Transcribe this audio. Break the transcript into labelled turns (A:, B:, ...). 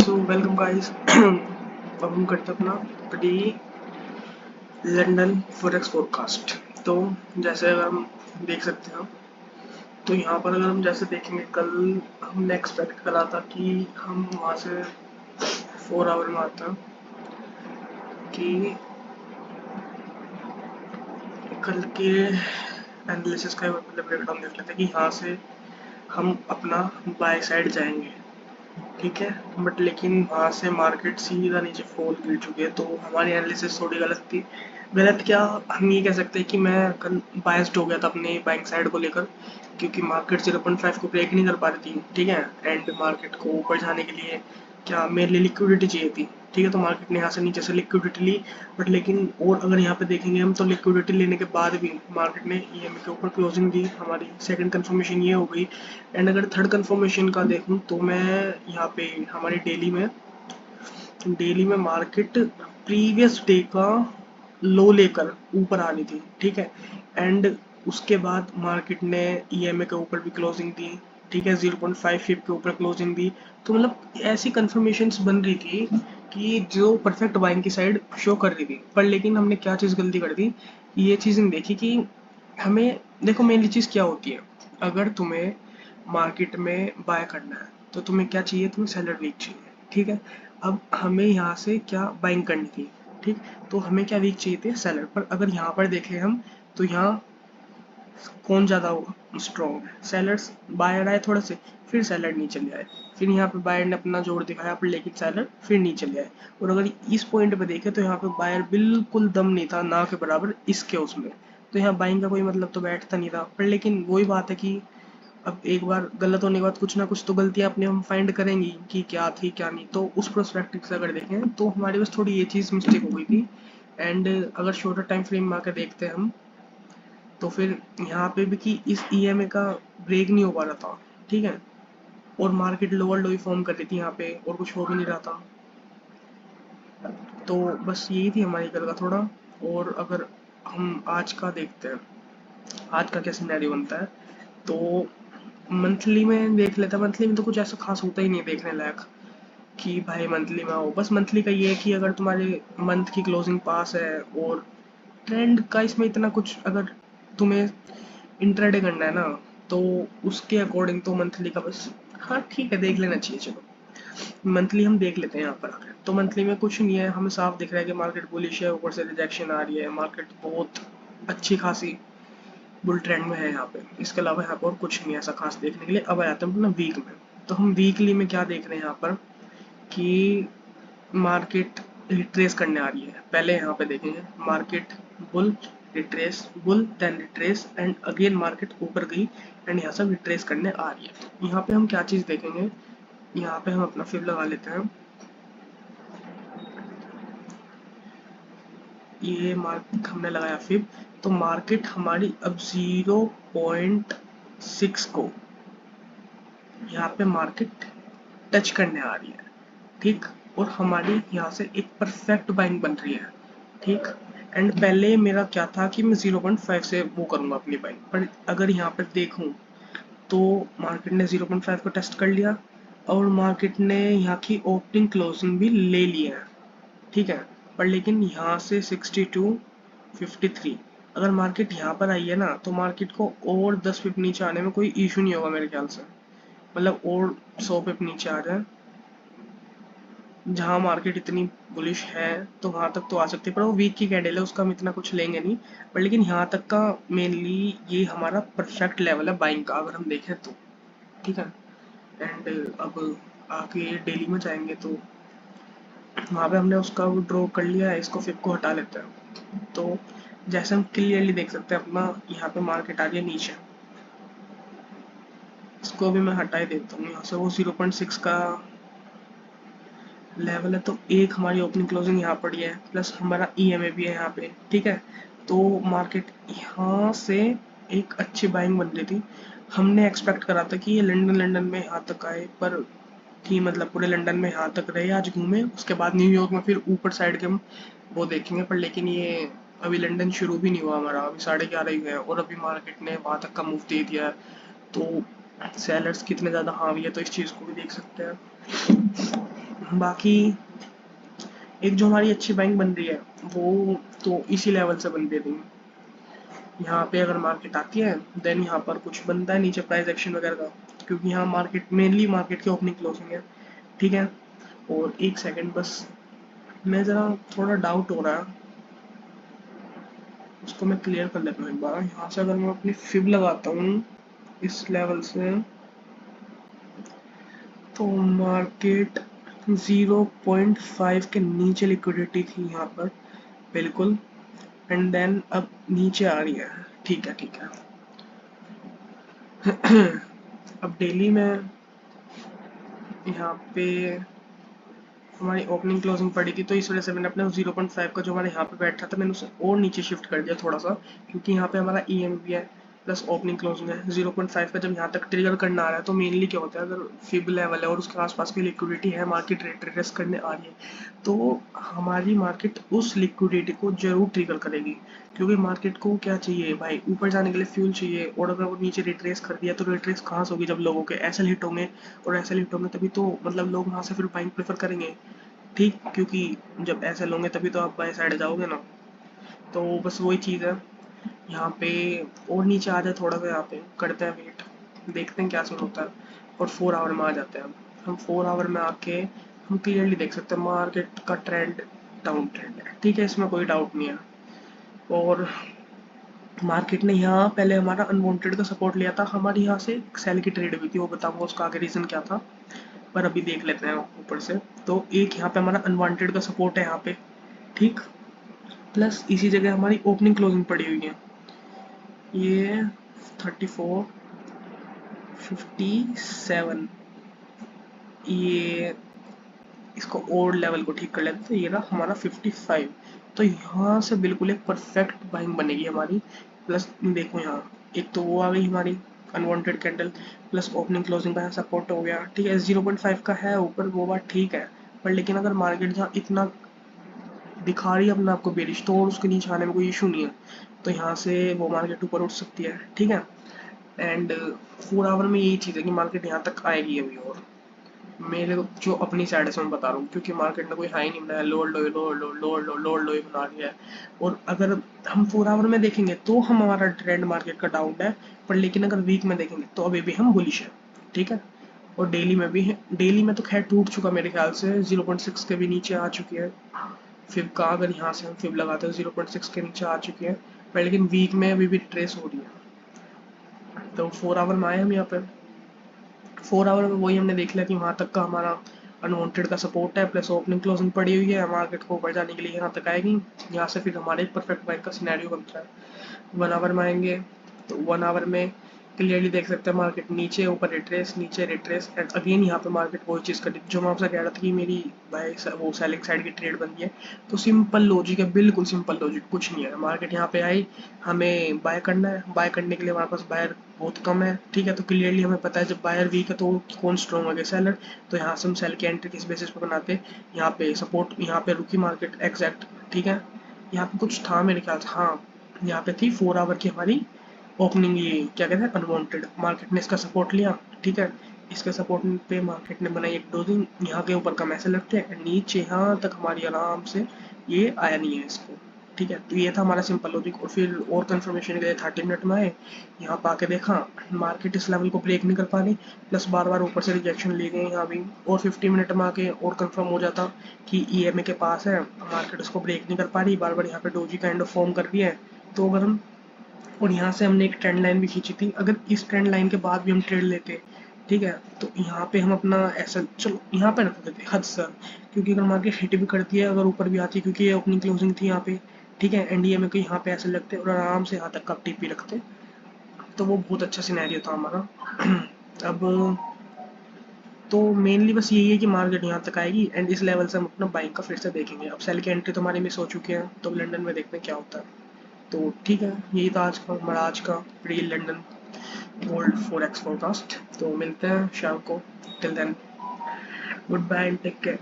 A: So welcome guys. अब हम करते हैं अपना प्री लंदन फॉरेक्स पॉडकास्ट। तो जैसे अगर हम देख सकते हैं, तो यहाँ पर अगर हम जैसे देखेंगे, कल हमने एक्सपेक्ट करा था कि हम वहाँ से 4 आवर में आते हैं, कि कल के एनालिसिस का मतलब ब्रेकडाउन देख लेते हैं कि यहाँ से हम अपना बाय साइड जाएंगे। ठीक है, बट लेकिन वहाँ से मार्केट सीधा नीचे फॉल गिर चुकी है, तो हमारी एनालिसिस थोड़ी गलत थी। गलत क्या, हम ये कह सकते हैं कि मैं कल बायस्ड हो गया था अपने बैंक साइड को लेकर, क्योंकि मार्केट 0.5 को ब्रेक नहीं कर पा रही थी। ठीक है, एंड मार्केट को ऊपर जाने के लिए क्या मेरे लिए लिक्विडिटी चाहिए थी। ठीक है, तो मार्केट ने यहाँ से नीचे से लिक्विडिटी ली, बट लेकिन और अगर यहाँ पे देखेंगे हम, तो लिक्विडिटी लेने के बाद भी मार्केट ने ईएमए के ऊपर क्लोजिंग दी। हमारी सेकंड कंफर्मेशन ये हो गई। एंड अगर थर्ड कंफर्मेशन का देखूं, तो मैं यहाँ पे हमारी डेली में मार्केट प्रीवियस डे का लो लेकर ऊपर आ रही थी। ठीक है, एंड उसके बाद मार्केट ने ईएमए के ऊपर भी क्लोजिंग दी। ठीक है, 0.5 के ऊपर क्लोजिंग दी। तो मतलब ऐसी कंफर्मेशंस बन रही थी कि जो परफेक्ट बाइंग की साइड शो कर रही थी। पर लेकिन हमने क्या चीज़ गलती कर दी, ये चीज़ नहीं देखी कि हमें, देखो मेनली चीज़ क्या होती है। अगर तुम्हें मार्केट में बाय करना है, तो तुम्हें क्या चाहिए, तुम्हें सेलर वीक चाहिए। ठीक है, अब हमें यहाँ से क्या बाइंग करनी थी। ठीक, तो हमें क्या वीक चाहिए थे, सेलर। पर अगर यहाँ पर देखें हम, तो यहाँ कौन ज़्यादा स्ट्रॉन्ग है, सेलर्स। बायर आए थोड़ा से, फिर सेलर नीचे ले आए, फिर यहाँ पे बायर ने अपना जोर दिखाया, पर लेकिन सेलर फिर नीचे ले आए। और अगर इस पॉइंट पे देखें, तो यहाँ पे बायर बिल्कुल दम नहीं था ना के बराबर इसके उसमें। तो यहाँ बाइंग का कोई मतलब तो बैठता नहीं था। पर लेकिन वही बात है कि अब एक बार गलत होने के बाद कुछ ना कुछ तो गलतियां अपने हम फाइंड करेंगी कि क्या थी क्या नहीं। तो उस प्रोस्पेक्टिव से अगर देखें, तो हमारे पास थोड़ी ये चीज़ मिस्टेक हो गई थी। एंड अगर शॉर्टर टाइम फ्रेम में आकर देखते हैं हम, तो फिर यहाँ पे भी कि इस ईएमए का ब्रेक नहीं हो पा रहा था। ठीक है, और मार्केट लोअर लो ही फॉर्म कर रही थी यहाँ पे, और कुछ हो भी नहीं रहा था। तो बस यही थी हमारी कल का थोड़ा। और अगर हम आज का देखते हैं, आज का क्या सिनेरियो बनता है, तो मंथली में देख लेता। मंथली में तो कुछ ऐसा खास होता ही नहीं है देखने लायक कि भाई मंथली में आओ। बस मंथली का ये है कि अगर तुम्हारे मंथ की क्लोजिंग पास है, और ट्रेंड का इसमें इतना कुछ, अगर तुम्हें इंट्राडे करना है ना, तो उसके अकॉर्डिंग तो मंथली का बस, हाँ ठीक है, देख लेना चाहिए। चलो मंथली हम देख लेते हैं यहाँ पर आकर। तो मंथली में कुछ नहीं है, हमें साफ दिख रहा है कि मार्केट बुलिश है, ऊपर से रिजेक्शन आ रही है, मार्केट बहुत अच्छी खासी बुल ट्रेंड में है यहाँ पे। इसके अलावा यहाँ पर और कुछ नहीं ऐसा खास देखने के लिए। अब आ जाते हैं अपना वीक में। तो हम वीकली में क्या देख रहे हैं यहाँ पर, कि मार्केट रिट्रेस करने आ रही है। पहले यहाँ पे देखेंगे market bull, retrace, bull, then retrace, and again market ऊपर गई, एंड यहाँ से रिट्रेस करने आ रही है। तो यहाँ पे हम क्या चीज़ देखेंगे, यहाँ पे हम अपना फिब लगा लेते हैं। ये मार्केट हमने लगाया फिब, तो मार्केट हमारी अब 0.6 को यहाँ पे मार्केट टच करने आ रही है। ठीक, और हमारी यहाँ से एक परफेक्ट बाइंग बन रही है। ठीक, एंड पहले मेरा क्या था कि मैं 0.5 से वो करूँगा अपनी बाइंग। पर अगर यहाँ पर देखूँ, तो मार्केट ने 0.5 को टेस्ट कर लिया, और मार्केट ने यहाँ की ओपनिंग क्लोजिंग भी ले ली है। ठीक है, पर लेकिन यहाँ से 62.53, अगर मार्केट यहाँ पर आई है ना, तो मार्केट को और 10 पिप नीचे आने में कोई इशू नहीं होगा मेरे ख्याल से। मतलब और 100 पिप नीचे आ जाए, जहाँ मार्केट इतनी बुलिश है, तो वहाँ तक तो आ सकती है। पर वो वीक की कैंडल है, उसका हम इतना कुछ लेंगे नहीं। पर लेकिन यहाँ तक का मेनली ये हमारा परफेक्ट लेवल है बाइंग का, अगर हम देखें तो। ठीक है, एंड अब आगे डेली में जाएंगे, तो वहाँ पे हमने उसका वो ड्रॉ कर लिया है, इसको फिर को हटा लेते हैं। तो जैसे हम क्लियरली देख सकते हैं अपना, यहाँ पे मार्केट आ गया नीचे। इसको भी मैं हटा ही देता हूँ यहाँ से। वो 0.6 का लेवल है, तो एक हमारी ओपनिंग क्लोजिंग यहाँ पड़ी है, प्लस हमारा ईएमए भी है यहाँ पे। ठीक है, तो मार्केट यहाँ से एक अच्छी बाइंग बन रही थी। हमने एक्सपेक्ट करा था कि ये लंदन लंदन में यहाँ तक आए, पर कि मतलब पूरे लंदन में यहाँ तक रहे, आज घूमे, उसके बाद न्यूयॉर्क में फिर ऊपर साइड के हम वो देखेंगे। पर लेकिन ये अभी लंदन शुरू भी नहीं हुआ हमारा, अभी 11:30 ही हुए हैं, और अभी मार्केट ने वहाँ तक का मूव दे दिया है। तो सेलर्स कितने ज़्यादा हावी है, तो इस चीज़ को भी देख सकते हैं। बाकी एक जो हमारी अच्छी बाइंग बन रही है वो तो इसी लेवल से बन रही है। यहाँ पे अगर मार्केट आती है देन यहाँ पर कुछ बनता है नीचे प्राइस एक्शन वगैरह का, क्योंकि यहाँ मार्केट मेनली मार्केट की ओपनिंग क्लोजिंग है। ठीक है, और एक सेकंड बस, मैं ज़रा थोड़ा डाउट हो रहा है, उसको मैं क्लियर कर लेता हूँ एक बार। यहाँ से अगर मैं अपनी फिब लगाता हूँ इस लेवल से, तो मार्केट 0.5 के नीचे लिक्विडिटी थी यहाँ पर, बिल्कुल, एंड देन अब नीचे आ रही है। ठीक है, ठीक है। अब डेली में यहाँ पे हमारी ओपनिंग क्लोजिंग पड़ी थी, तो इस वजह से मैंने अपने 0.5 का जो हमारे यहाँ पे बैठा था मैंने उसे और नीचे शिफ्ट कर दिया थोड़ा सा, क्योंकि यहाँ पे हमारा ई एम भी है प्लस ओपनिंग क्लोजिंग है। 0.5 का जब यहाँ तक ट्रिगर करना आ रहा है तो मेनली क्या होता है, अगर फिब लेवल है और उसके आसपास की लिक्विडिटी है, मार्केट रिट्रेस करने आ रही है, तो हमारी मार्केट उस लिक्विडिटी को जरूर ट्रिगर करेगी, क्योंकि मार्केट को क्या चाहिए भाई, ऊपर जाने के लिए फ्यूल चाहिए, और अगर वो नीचे रिट्रेस कर दिया तो रिट्रेस कहाँ से होगी, जब लोगों के एसएल हिट होंगे, और एसएल हिट होंगे तभी तो मतलब लोग वहाँ से फिर बाइंग प्रेफर करेंगे। ठीक, क्योंकि जब ऐसे लोगे तभी तो आप बाई साइड जाओगे ना। तो बस वही चीज़ है यहाँ पे। और नीचे आ जाए थोड़ा सा, यहाँ पे करते हैं वेट, देखते हैं क्या सीन होता है, और 4 आवर में आ जाते हैं हम 4 आवर में आके हम क्लियरली देख सकते हैं मार्केट का ट्रेंड डाउन ट्रेंड है। ठीक है, इसमें कोई डाउट नहीं है। और मार्केट ने यहाँ पहले हमारा अनवांटेड का सपोर्ट लिया था, हमारी यहाँ से सेल की ट्रेड हुई थी, वो बताऊंगा उसका आगे रीज़न क्या था, पर अभी देख लेते हैं ऊपर से। तो एक यहाँ पे हमारा अनवांटेड का सपोर्ट है यहाँ पे, ठीक, प्लस इसी जगह हमारी ओपनिंग क्लोजिंग पड़ी हुई है, ये 3457, ये इसको और लेवल को ठीक कर लेते हैं, तो ये रहा हमारा 55। तो यहाँ से बिल्कुल एक परफेक्ट बाइंग बनेगी हमारी। प्लस देखो यहाँ एक तो वो आ गई हमारी unwanted candle, plus opening closing का सपोर्ट हो गया। ठीक है, 0.5 का है ऊपर, वो बात ठीक है, पर लेकिन अगर मार्केट जहाँ इतना दिखा रही है अपने आप को बेरिश, तो और उसके नीचे आने में कोई इशू नहीं है, तो यहाँ से वो मार्केट ऊपर उठ सकती है। ठीक है, एंड 4 आवर में यही चीज़ है कि मार्केट यहाँ तक आएगी अभी, और मेरे जो अपनी साइड से मैं बता रहा हूँ, क्योंकि मार्केट ने कोई हाई नहीं बनाया, lower low lower low lower low lower low ही बना लिया है। और अगर हम 4 आवर में देखेंगे तो हमारा ट्रेंड मार्केट का डाउन है, पर लेकिन अगर वीक में देखेंगे तो अभी भी हम बुलिश है। ठीक है, और डेली में भी है, डेली में तो खैर टूट चुका मेरे ख्याल से, 0.6 के भी नीचे आ चुकी है फिब का, अगर यहाँ से हम फिब लगाते हैं 0.6 के नीचे आ चुकी है, पर लेकिन वीक में अभी भी ट्रेस हो रही है। तो 4 आवर में आए हम यहाँ पे, 4 आवर में वही हमने देख लिया कि वहाँ तक का हमारा अनवांटेड का सपोर्ट है, प्लस ओपनिंग क्लोजिंग पड़ी हुई है, मार्केट को ऊपर जाने के लिए यहाँ तक आएगी। यहाँ से फिर हमारे एक परफेक्ट बाइंग का सिनेरियो बनता है। 1 आवर में आएंगे तो 1 आवर में क्लियरली देख सकते हैं मार्केट नीचे ऊपर रिट्रेस, नीचे रिट्रेस, एंड अगेन यहाँ पे मार्केट वही चीज़ कर रही जो मैं आपसे कह रहा था कि मेरी बाय वो सेलिंग साइड की ट्रेड बन गई है। तो सिंपल लॉजिक है, बिल्कुल सिंपल लॉजिक, कुछ नहीं है। मार्केट यहाँ पे आई, हमें बाय करना है, बाय करने के लिए हमारे पास बायर बहुत कम है। ठीक है, तो क्लियरली हमें पता है जब बायर वीक है तो कौन स्ट्रॉन्ग है, सेलर। तो यहाँ से हम सेल की एंट्री किस बेसिस पे बनाते हैं, यहाँ पे सपोर्ट, यहाँ पे रुकी मार्केट एग्जैक्ट। ठीक है, यहाँ पे कुछ था मेरे ख्याल से, हाँ यहाँ पे थी 4 आवर की हमारी ओपनिंग, ये क्या कहते हैं अनवांटेड, मार्केट ने इसका सपोर्ट लिया। ठीक है, इसके सपोर्ट पे मार्केट ने बनाई एक डोजिंग, यहाँ के ऊपर कम ऐसे लगते हैं, नीचे यहाँ तक हमारी आराम से ये आया नहीं है इसको। ठीक है, तो ये था हमारा सिंपल लॉजिक। और फिर और कंफर्मेशन के लिए 30 मिनट में आए, यहाँ पर आके देखा मार्केट इस लेवल को ब्रेक नहीं कर पा रही, प्लस बार बार ऊपर से रिजेक्शन ले गए यहाँ भी। और 50 मिनट में आके और कंफर्म हो जाता कि ईएमए के पास है, मार्केट उसको ब्रेक नहीं कर पा रही, बार बार यहाँ पे डोजी काइंड ऑफ फॉर्म कर रही है। तो अगर हम, और यहाँ से हमने एक ट्रेंड लाइन भी खींची थी, अगर इस ट्रेंड लाइन के बाद भी हम ट्रेड लेते, ठीक है, तो यहाँ पे हम अपना ऐसा, चलो यहाँ पे रख देते हद सर, क्योंकि अगर मार्केट हिट भी करती है, अगर ऊपर भी आती है, क्योंकि ये ओपनिंग क्लोजिंग थी यहाँ पे। ठीक है, एनडीए में को यहाँ पे ऐसे लगते और आराम से यहाँ तक का टीपी रखते, तो वो बहुत अच्छा सिनेरियो था हमारा। अब तो मेनली बस यही है कि मार्केट यहाँ तक आएगी, एंड इस लेवल से हम अपना बाइंग का फिर से देखेंगे। अब सेल की एंट्री तो हमारी मिस हो चुकी है, तो लंदन में देखते हैं क्या होता है। तो ठीक है, यही था आज का हमारा आज का pre London gold forex forecast. तो मिलते हैं शाम को, till then goodbye and take care.